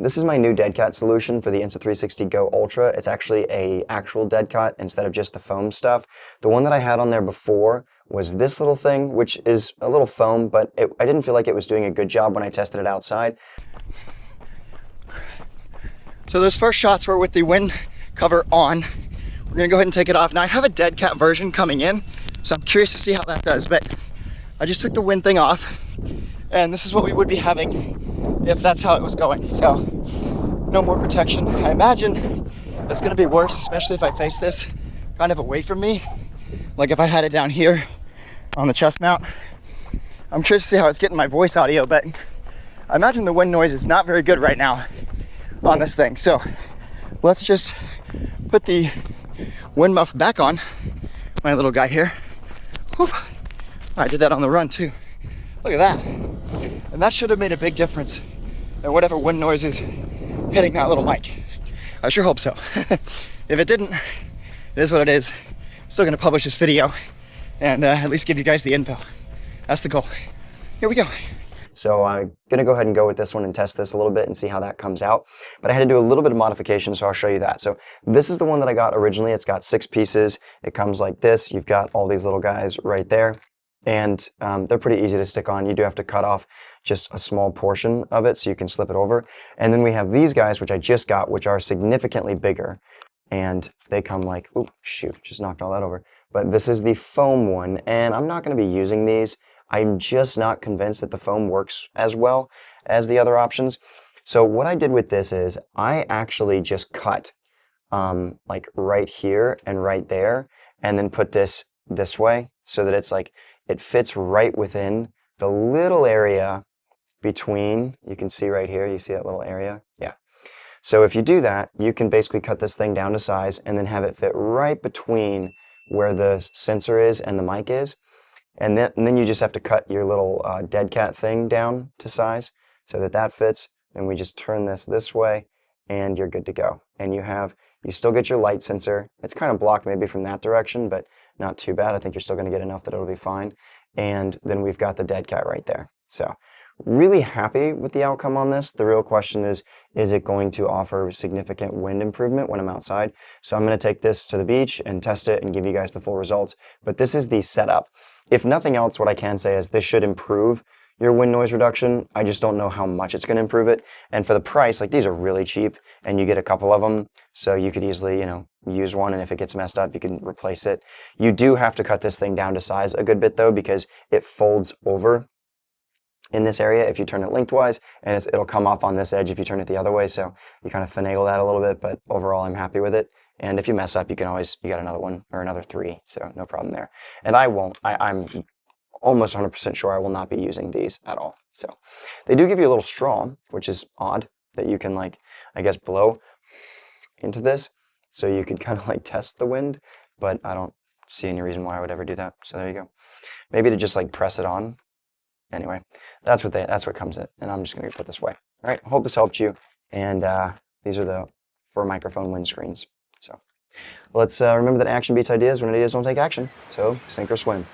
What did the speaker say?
This is my new dead cat solution for the Insta360 Go Ultra. It's actually a actual dead cat instead of just the foam stuff. The one that I had on there before was this little thing, which is a little foam, but I didn't feel like it was doing a good job when I tested it outside. So those first shots were with the wind cover on. We're gonna go ahead and take it off. Now I have a dead cat version coming in, so I'm curious to see how that does, but I just took the wind thing off, and this is what we would be having if that's how it was going. So no more protection. I imagine it's gonna be worse, especially if I face this kind of away from me. Like if I had it down here on the chest mount. I'm curious to see how it's getting my voice audio, but I imagine the wind noise is not very good right now on this thing. So let's just put the wind muff back on, my little guy here. Whoop. I did that on the run too. Look at that. And that should have made a big difference in whatever wind noise is hitting that little mic. I sure hope so. If it didn't, it is what it is. I'm still gonna publish this video and at least give you guys the info. That's the goal. Here we go. So I'm gonna go ahead and go with this one and test this a little bit and see how that comes out. But I had to do a little bit of modification, so I'll show you that. So this is the one that I got originally. It's got 6 pieces. It comes like this. You've got all these little guys right there. And they're pretty easy to stick on. You do have to cut off just a small portion of it so you can slip it over. And then we have these guys, which I just got, which are significantly bigger. And they come like, oop, shoot, just knocked all that over. But this is the foam one, and I'm not gonna be using these. I'm just not convinced that the foam works as well as the other options. So what I did with this is I actually just cut like right here and right there, and then put this way so that it's like, it fits right within the little area between, you can see right here, you see that little area? Yeah. So if you do that, you can basically cut this thing down to size and then have it fit right between where the sensor is and the mic is. And then you just have to cut your little dead cat thing down to size so that that fits. Then we just turn this way and you're good to go. And you still get your light sensor. It's kind of blocked maybe from that direction, but not too bad. I think you're still gonna get enough that it'll be fine. And then we've got the dead cat right there. So really happy with the outcome on this. The real question is it going to offer significant wind improvement when I'm outside? So I'm gonna take this to the beach and test it and give you guys the full results. But this is the setup. If nothing else, what I can say is this should improve your wind noise reduction. I just don't know how much it's gonna improve it. And for the price, like these are really cheap and you get a couple of them. So you could easily, use one, and if it gets messed up, you can replace it. You do have to cut this thing down to size a good bit though, because it folds over in this area if you turn it lengthwise, and it'll come off on this edge if you turn it the other way. So you kind of finagle that a little bit, but overall I'm happy with it. And if you mess up, you got another one or another 3, so no problem there. And I'm almost 100% sure I will not be using these at all. So they do give you a little straw, which is odd, that you can I guess blow into this. So you could kind of test the wind, but I don't see any reason why I would ever do that. So there you go. Maybe to just press it on. Anyway, that's what comes in, and I'm just gonna put this away. All right, I hope this helped you. And these are the 4 microphone windscreens. So let's remember that action beats ideas when ideas don't take action. So sink or swim.